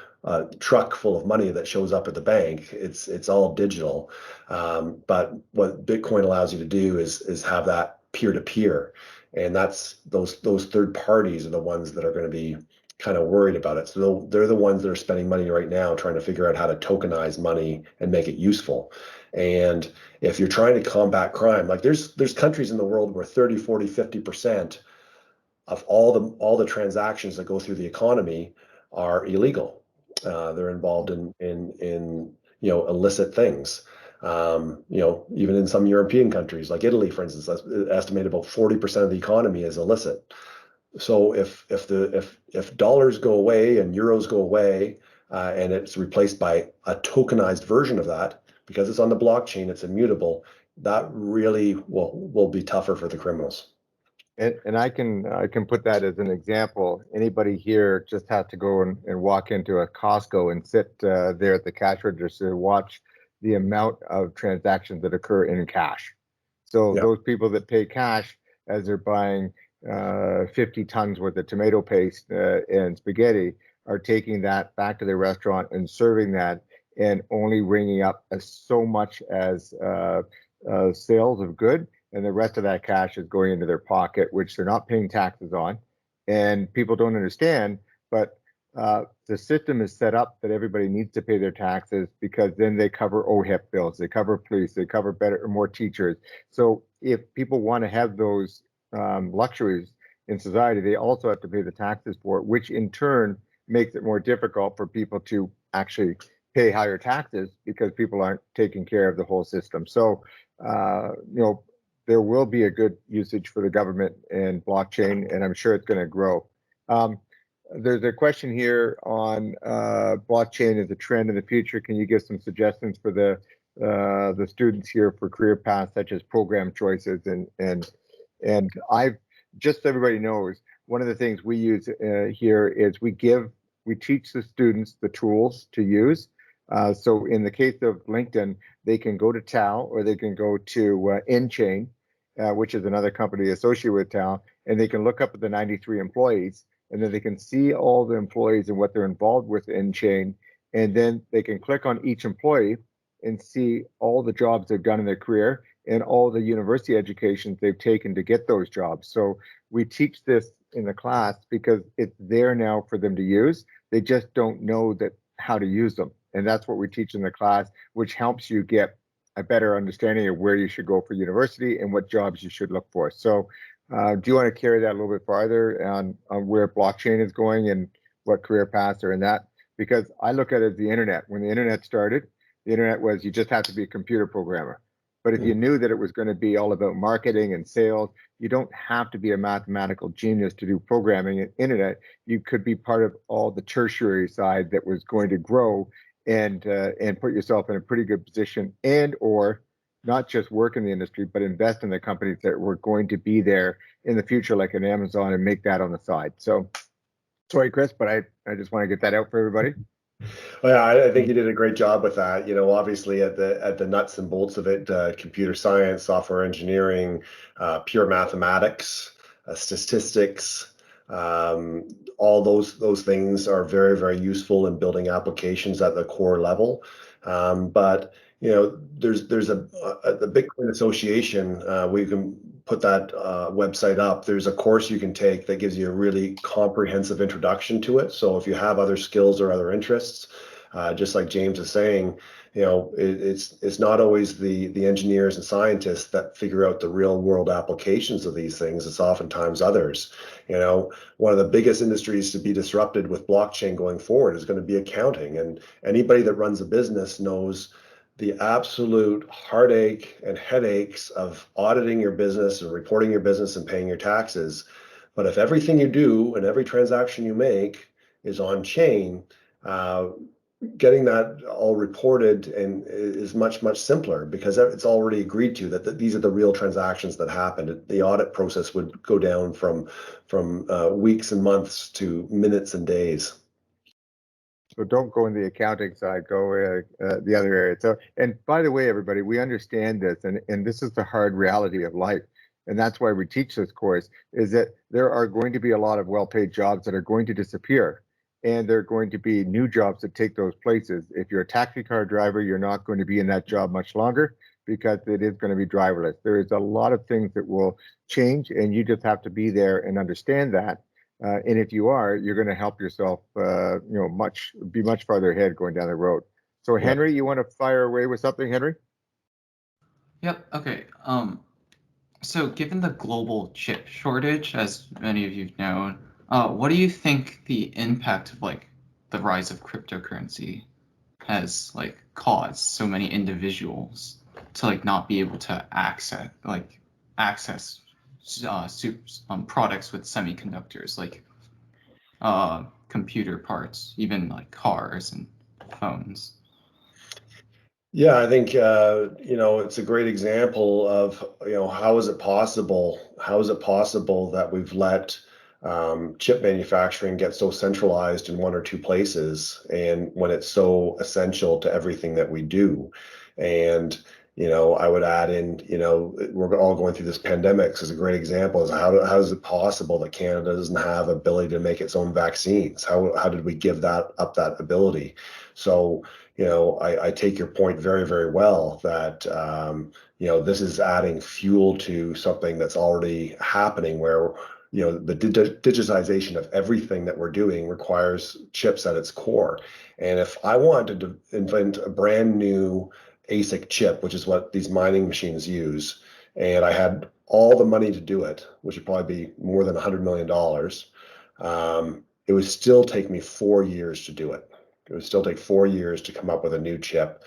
truck full of money that shows up at the bank. It's all digital. But what Bitcoin allows you to do is have that peer-to-peer. And that's those third parties are the ones that are going to be kind of worried about it. So they're the ones that are spending money right now trying to figure out how to tokenize money and make it useful. And if you're trying to combat crime, like there's countries in the world where 30, 40, 50% of all the transactions that go through the economy are illegal. They're involved in illicit things. Even in some European countries like Italy, for instance, that's estimated about 40% of the economy is illicit. So if dollars go away and euros go away, and it's replaced by a tokenized version of that, because it's on the blockchain, it's immutable, that really will be tougher for the criminals. And I can put that as an example. Anybody here just has to go and walk into a Costco and sit there at the cash register and watch the amount of transactions that occur in cash. So those people that pay cash as they're buying 50 tons worth of tomato paste and spaghetti are taking that back to their restaurant and serving that and only ringing up so much as sales of good, and the rest of that cash is going into their pocket, which they're not paying taxes on. And people don't understand, but the system is set up that everybody needs to pay their taxes because then they cover OHIP bills, they cover police, they cover more teachers. So if people want to have those luxuries in society, they also have to pay the taxes for it, which in turn makes it more difficult for people to actually pay higher taxes because people aren't taking care of the whole system. So, there will be a good usage for the government and blockchain, and I'm sure it's going to grow. There's a question here on blockchain as a trend in the future. Can you give some suggestions for the students here for career paths such as program choices and I've just so everybody knows, one of the things we use here is we teach the students the tools to use. So in the case of LinkedIn, they can go to TAAL or they can go to InChain, which is another company associated with TAAL, and they can look up at the 93 employees, and then they can see all the employees and what they're involved with InChain, and then they can click on each employee and see all the jobs they've done in their career and all the university educations they've taken to get those jobs. So we teach this in the class because it's there now for them to use. They just don't know how to use them. And that's what we teach in the class, which helps you get a better understanding of where you should go for university and what jobs you should look for. So do you want to carry that a little bit farther on where blockchain is going and what career paths are in that? Because I look at it as the internet. When the internet started, the internet was you just have to be a computer programmer. But if you knew that it was going to be all about marketing and sales, you don't have to be a mathematical genius to do programming and internet. You could be part of all the tertiary side that was going to grow and put yourself in a pretty good position and or not just work in the industry, but invest in the companies that were going to be there in the future, like an Amazon, and make that on the side. So sorry, Chris, but I just want to get that out for everybody. Well, yeah, I think you did a great job with that. Obviously at the nuts and bolts of it, computer science, software engineering, pure mathematics, statistics, all those things are very, very useful in building applications at the core level. But there's the Bitcoin Association. We can put that website up. There's a course you can take that gives you a really comprehensive introduction to it. So if you have other skills or other interests, just like James is saying, it's not always the engineers and scientists that figure out the real world applications of these things. It's oftentimes others. One of the biggest industries to be disrupted with blockchain going forward is going to be accounting. And anybody that runs a business knows the absolute heartache and headaches of auditing your business and reporting your business and paying your taxes. But if everything you do and every transaction you make is on chain, getting that all reported and is much, much simpler because it's already agreed to that these are the real transactions that happened. The audit process would go down from weeks and months to minutes and days. So don't go in the accounting side, go the other area. So, and by the way, everybody, we understand this, and this is the hard reality of life. And that's why we teach this course, is that there are going to be a lot of well-paid jobs that are going to disappear. And there are going to be new jobs that take those places. If you're a taxi car driver, you're not going to be in that job much longer because it is going to be driverless. There is a lot of things that will change, and you just have to be there and understand that. And if you are, you're going to help yourself, be much farther ahead going down the road. So Henry, you want to fire away with something, Henry? Yep. Okay. So given the global chip shortage, as many of you know, what do you think the impact of like the rise of cryptocurrency has like caused so many individuals to like not be able to access products with semiconductors like computer parts, even like cars and phones? Yeah, I think it's a great example of how is it possible? How is it possible that we've let chip manufacturing get so centralized in one or two places, and when it's so essential to everything that we do? And I would add in, we're all going through this pandemic. So it's a great example. Is how is it possible that Canada doesn't have ability to make its own vaccines? How did we give that ability? So I take your point very, very well that, this is adding fuel to something that's already happening where, the digitization of everything that we're doing requires chips at its core. And if I wanted to invent a brand new ASIC chip, which is what these mining machines use, and I had all the money to do it, which would probably be more than $100 million, it would still take me 4 years to do it. It would still take 4 years to come up with a new chip.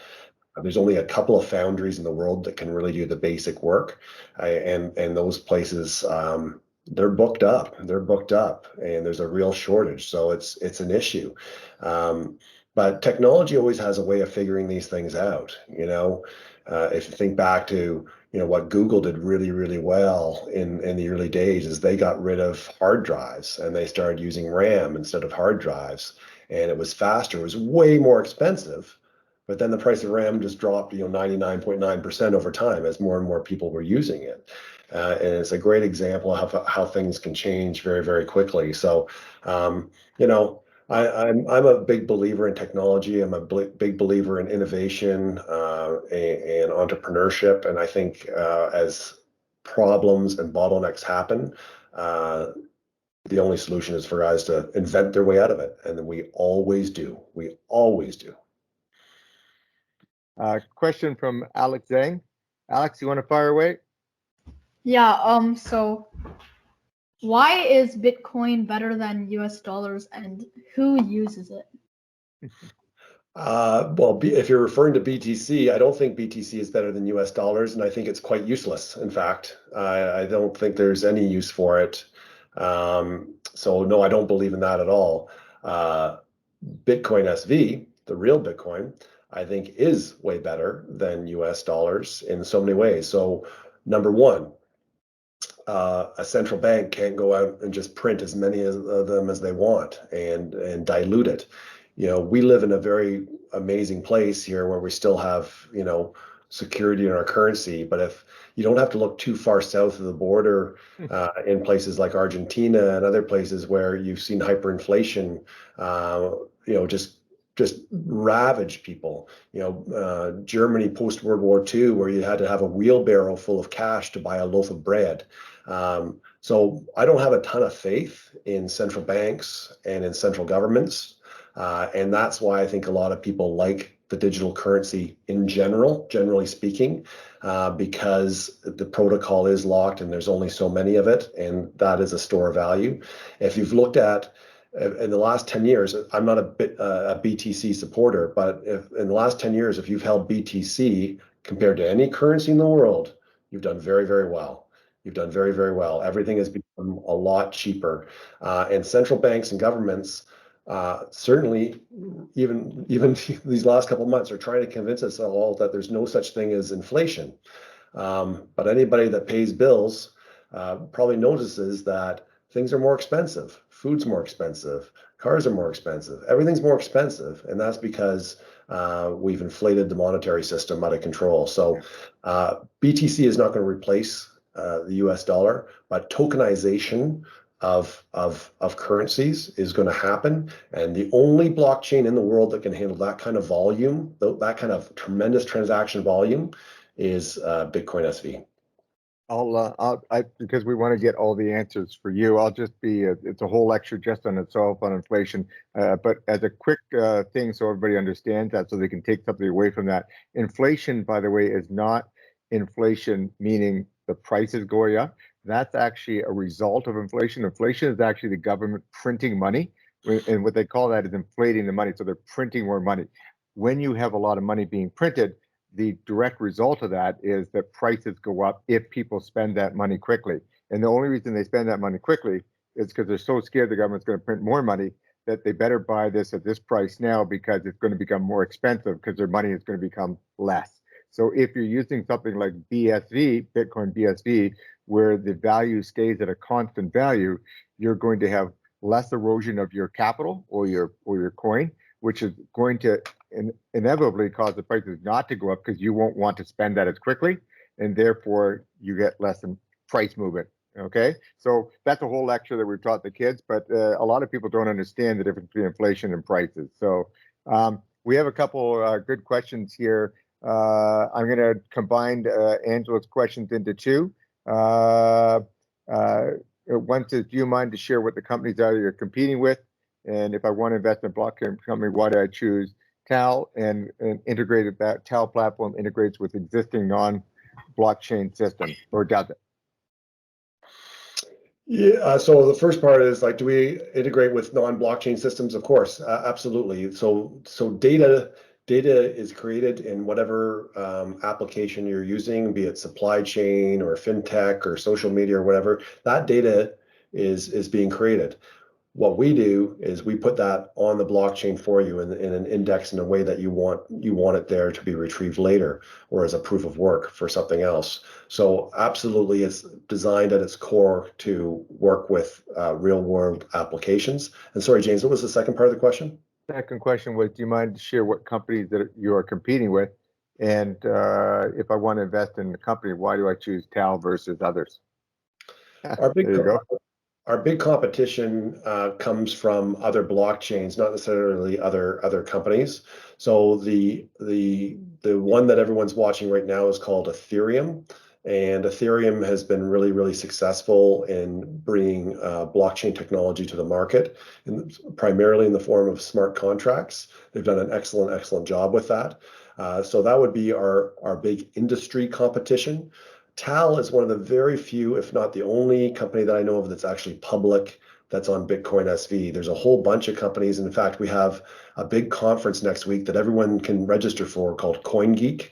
There's only a couple of foundries in the world that can really do the basic work, and those places they're booked up. They're booked up, and there's a real shortage. So it's an issue. But technology always has a way of figuring these things out. If you think back to what Google did really, really well in the early days is they got rid of hard drives and they started using RAM instead of hard drives. And it was faster. It was way more expensive, but then the price of RAM just dropped, 99.9% over time as more and more people were using it. And it's a great example of how things can change very, very quickly. So, I'm a big believer in technology. I'm a big believer in innovation and entrepreneurship. And I think as problems and bottlenecks happen, the only solution is for guys to invent their way out of it. And then we always do. We always do. Question from Alex Zhang. Alex, you want to fire away? Yeah, so why is Bitcoin better than US dollars and who uses it? Well, if you're referring to BTC, I don't think BTC is better than US dollars, and I think it's quite useless. In fact, I don't think there's any use for it. So no, I don't believe in that at all. Bitcoin SV, the real Bitcoin, I think is way better than US dollars in so many ways. So number one, a central bank can't go out and just print as many of them as they want and dilute it. We live in a very amazing place here where we still have, security in our currency. But if you don't have to look too far south of the border in places like Argentina and other places where you've seen hyperinflation, just ravage people. Germany post World War II, where you had to have a wheelbarrow full of cash to buy a loaf of bread. So I don't have a ton of faith in central banks and in central governments. And that's why I think a lot of people like the digital currency in generally speaking, because the protocol is locked and there's only so many of it, and that is a store of value. If you've looked at in the last 10 years, I'm not a BTC supporter, but if in the last 10 years, if you've held BTC compared to any currency in the world, you've done very, very well. You've done very, very well. Everything has become a lot cheaper. And central banks and governments certainly, even these last couple of months, are trying to convince us all that there's no such thing as inflation. But anybody that pays bills probably notices that things are more expensive. Food's more expensive. Cars are more expensive. Everything's more expensive. And that's because we've inflated the monetary system out of control. So BTC is not going to replace the US dollar, but tokenization of currencies is going to happen. And the only blockchain in the world that can handle that kind of volume, that kind of tremendous transaction volume, is Bitcoin SV. Because we want to get all the answers for you, I'll just be, it's a whole lecture just on itself on inflation. But as a quick thing, so everybody understands that, so they can take something away from that. Inflation, by the way, is not inflation meaning the price is going up. That's actually a result of inflation. Inflation is actually the government printing money, and what they call that is inflating the money. So they're printing more money. When you have a lot of money being printed, the direct result of that is that prices go up if people spend that money quickly. And the only reason they spend that money quickly is because they're so scared the government's going to print more money that they better buy this at this price now because it's going to become more expensive because their money is going to become less. So if you're using something like BSV, Bitcoin BSV, where the value stays at a constant value, you're going to have less erosion of your capital or your coin, which is going to inevitably cause the prices not to go up because you won't want to spend that as quickly, and therefore you get less in price movement. Okay, so that's a whole lecture that we've taught the kids, but a lot of people don't understand the difference between inflation and prices. So we have a couple good questions here. I'm going to combine Angela's questions into two. One says, do you mind to share what the companies are you're competing with? And if I want to invest in a blockchain company, why do I choose TAAL? And integrated that TAAL platform integrates with existing non-blockchain system, or does it? Yeah, so the first part is like, do we integrate with non-blockchain systems? Of course, absolutely. So data is created in whatever application you're using, be it supply chain or fintech or social media or whatever. That data is being created. What we do is we put that on the blockchain for you in an index in a way that you want it there to be retrieved later or as a proof of work for something else. So absolutely, it's designed at its core to work with real world applications. And sorry, James, what was the second part of the question? Second question was, do you mind to share what companies that you are competing with? And if I want to invest in the company, why do I choose TAAL versus others? Our big There you go. Our big competition comes from other blockchains, not necessarily other companies. So the one that everyone's watching right now is called Ethereum, and Ethereum has been really successful in bringing blockchain technology to the market, primarily in the form of smart contracts. They've done an excellent job with that. So that would be our big industry competition. TAAL is one of the very few, if not the only company that I know of that's actually public that's on Bitcoin SV. There's a whole bunch of companies. In fact, we have a big conference next week that everyone can register for called CoinGeek.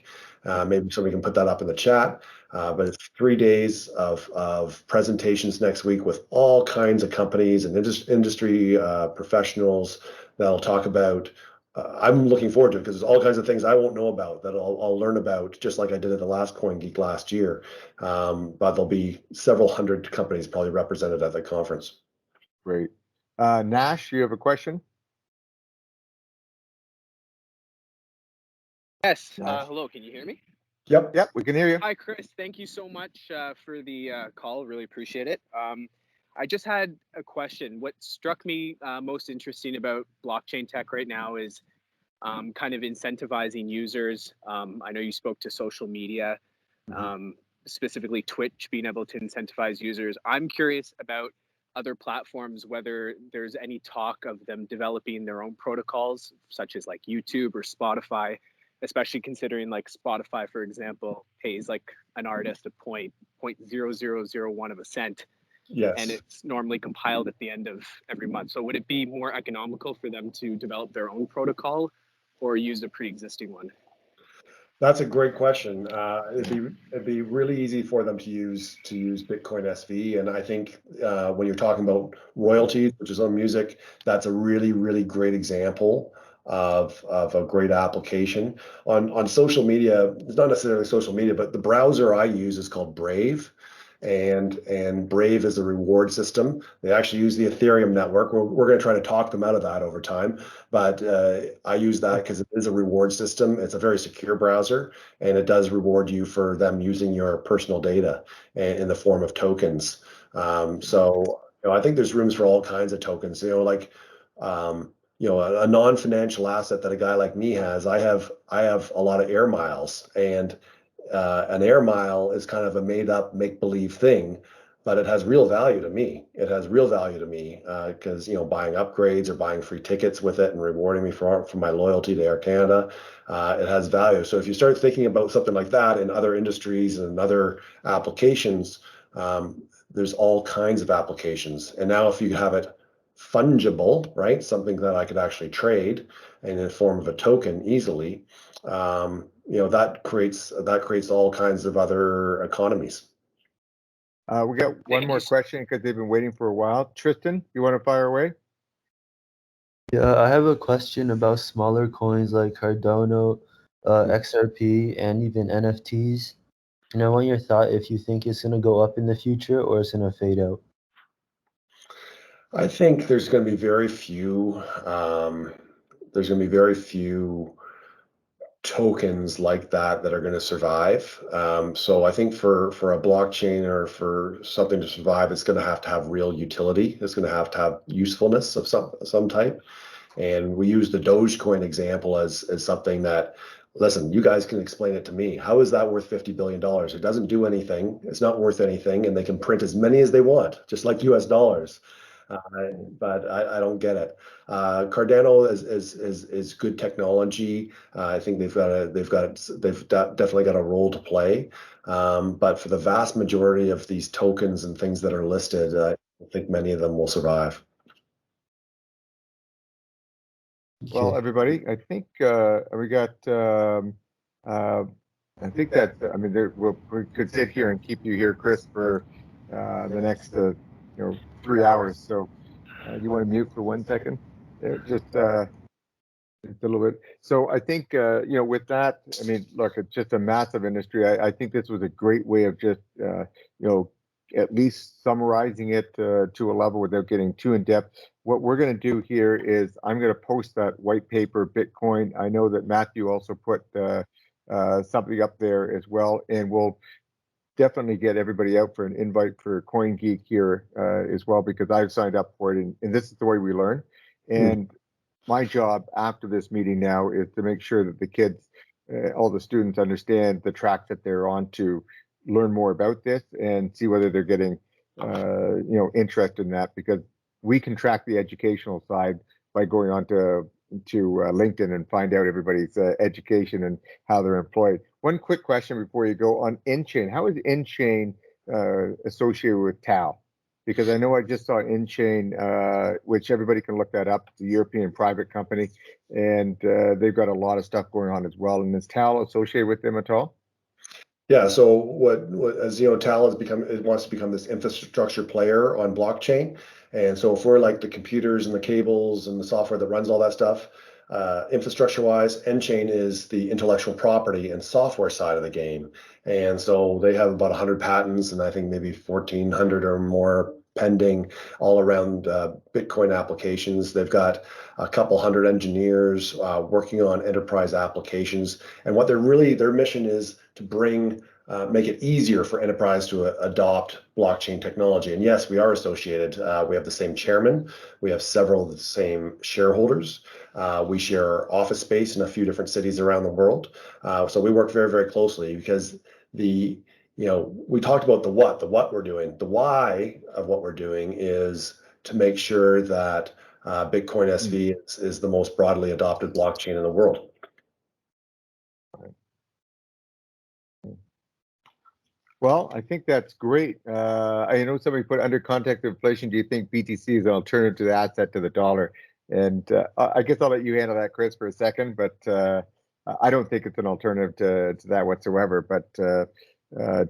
Maybe somebody can put that up in the chat. But it's 3 days of presentations next week with all kinds of companies and industry professionals that'll talk about. I'm looking forward to it because there's all kinds of things I won't know about that I'll learn about, just like I did at the last CoinGeek last year. But there'll be several hundred companies probably represented at the conference. Great. Nash, you have a question? Yes. Nice. Hello. Can you hear me? Yep. Yep, we can hear you. Hi, Chris. Thank you so much for the call. Really appreciate it. I just had a question. What struck me most interesting about blockchain tech right now is kind of incentivizing users. I know you spoke to social media, specifically Twitch, being able to incentivize users. I'm curious about other platforms, whether there's any talk of them developing their own protocols, such as like YouTube or Spotify, especially considering like Spotify, for example, pays like an artist a 0.0001 of a cent. Yes. And it's normally compiled at the end of every month. So would it be more economical for them to develop their own protocol or use a pre-existing one? That's a great question. It'd be really easy for them to use Bitcoin SV, and I think when you're talking about royalties, which is on music, that's a really great example of a great application. On social media, it's not necessarily social media, but the browser I use is called Brave. And Brave is a reward system. They actually use the Ethereum network. We're going to try to talk them out of that over time. But I use that because it is a reward system. It's a very secure browser, and it does reward you for them using your personal data in the form of tokens. So I think there's rooms for all kinds of tokens. Like a non-financial asset that a guy like me has. I have a lot of air miles, and an air mile is kind of a made up, make believe thing, but it has real value to me. It has real value to me because, buying upgrades or buying free tickets with it and rewarding me for my loyalty to Air Canada, it has value. So if you start thinking about something like that in other industries and other applications, there's all kinds of applications. And now if you have it fungible, right, something that I could actually trade in the form of a token easily, that creates all kinds of other economies. We got one more question because they've been waiting for a while. Tristan, you want to fire away? Yeah, I have a question about smaller coins like Cardano, XRP, and even NFTs. And I want your thought if you think it's going to go up in the future or it's going to fade out. I think there's going to be very few. Tokens like that are going to survive. So I think for a blockchain or for something to survive, it's going to have real utility. It's going to have usefulness of some type. And we use the Dogecoin example as something that, listen, you guys can explain it to me. How is that worth $50 billion? It doesn't do anything. It's not worth anything. And they can print as many as they want, just like US dollars. But I don't get it. Cardano is good technology. I think they've definitely got a role to play. But for the vast majority of these tokens and things that are listed, I think many of them will survive. Well, everybody, I think we got. I think that we could sit here and keep you here, Chris, for the next 3 hours. So you want to mute for 1 second? There, just a little bit. So I think with that, look, it's just a massive industry. I think this was a great way of just at least summarizing it to a level without getting too in depth. What we're going to do here is I'm going to post that white paper, Bitcoin. I know that Matthew also put something up there as well, and we'll definitely get everybody out for an invite for CoinGeek here as well, because I've signed up for it, and this is the way we learn. And my job after this meeting now is to make sure that the kids, all the students, understand the track that they're on to learn more about this and see whether they're getting interested in that, because we can track the educational side by going on to LinkedIn and find out everybody's education and how they're employed. One quick question before you go on InChain. How is InChain associated with TAAL? Because I know I just saw InChain, which everybody can look that up, the European private company, and they've got a lot of stuff going on as well. And is TAAL associated with them at all? Yeah, so what as you know, TAAL wants to become this infrastructure player on blockchain. And so if we're like the computers and the cables and the software that runs all that stuff, infrastructure-wise, InChain is the intellectual property and software side of the game. And so they have about 100 patents and I think maybe 1,400 or more pending all around Bitcoin applications. They've got a couple hundred engineers working on enterprise applications. And what their mission is to make it easier for enterprise to adopt blockchain technology. And yes, we are associated. We have the same chairman. We have several of the same shareholders. We share office space in a few different cities around the world. So we work very, very closely because we talked about the what we're doing. The why of what we're doing is to make sure that Bitcoin SV is the most broadly adopted blockchain in the world. Well, I think that's great. I know somebody put under context of inflation, do you think BTC is an alternative to the asset to the dollar? And I guess I'll let you handle that, Chris, for a second, but I don't think it's an alternative to that whatsoever, but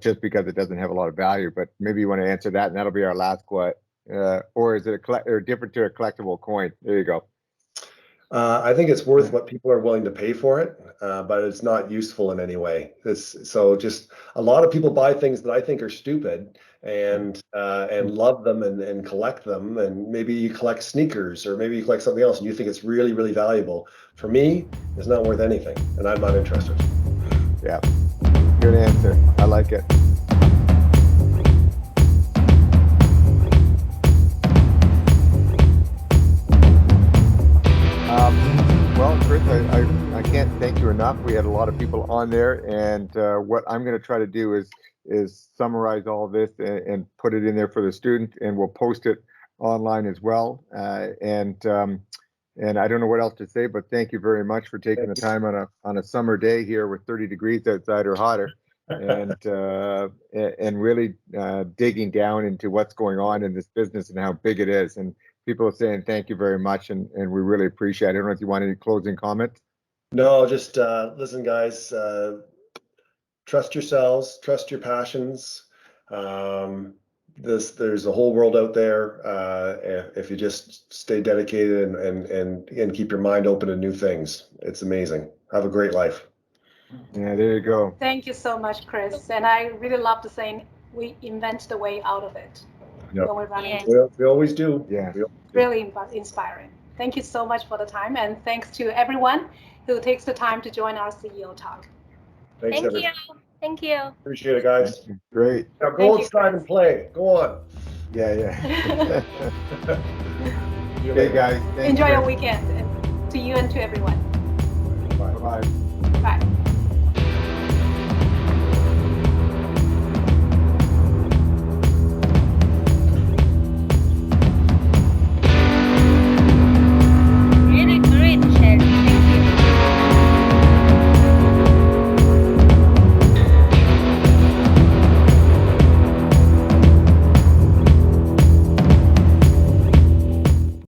just because it doesn't have a lot of value. But maybe you want to answer that, and that'll be our last quote. Or is it different to a collectible coin? There you go. I think it's worth what people are willing to pay for it, but it's not useful in any way. So just a lot of people buy things that I think are stupid and love them and collect them. And maybe you collect sneakers or maybe you collect something else and you think it's really, really valuable. For me, it's not worth anything, and I'm not interested. Yeah, good answer. I like it. Well, Chris, I can't thank you enough. We had a lot of people on there, and what I'm going to try to do is summarize all of this and put it in there for the student, and we'll post it online as well. And I don't know what else to say, but thank you very much for taking the time on a summer day here with 30 degrees outside or hotter, and really digging down into what's going on in this business and how big it is. And people are saying thank you very much, and we really appreciate it. I don't know if you want any closing comments. No, just listen, guys. Trust yourselves, trust your passions. There's a whole world out there. If you just stay dedicated and keep your mind open to new things, it's amazing. Have a great life. Yeah, there you go. Thank you so much, Chris. And I really love the saying, we invent the way out of it. Yep. When we run into it. We always do. Yeah. Really inspiring. Thank you so much for the time, and thanks to everyone who takes the time to join our CEO talk. Thanks, Thank you. Thank you. Appreciate it, guys. Great. Now go outside and play. Go on. Yeah. Okay, guys. Enjoy your weekend, and to you and to everyone. Bye. Bye.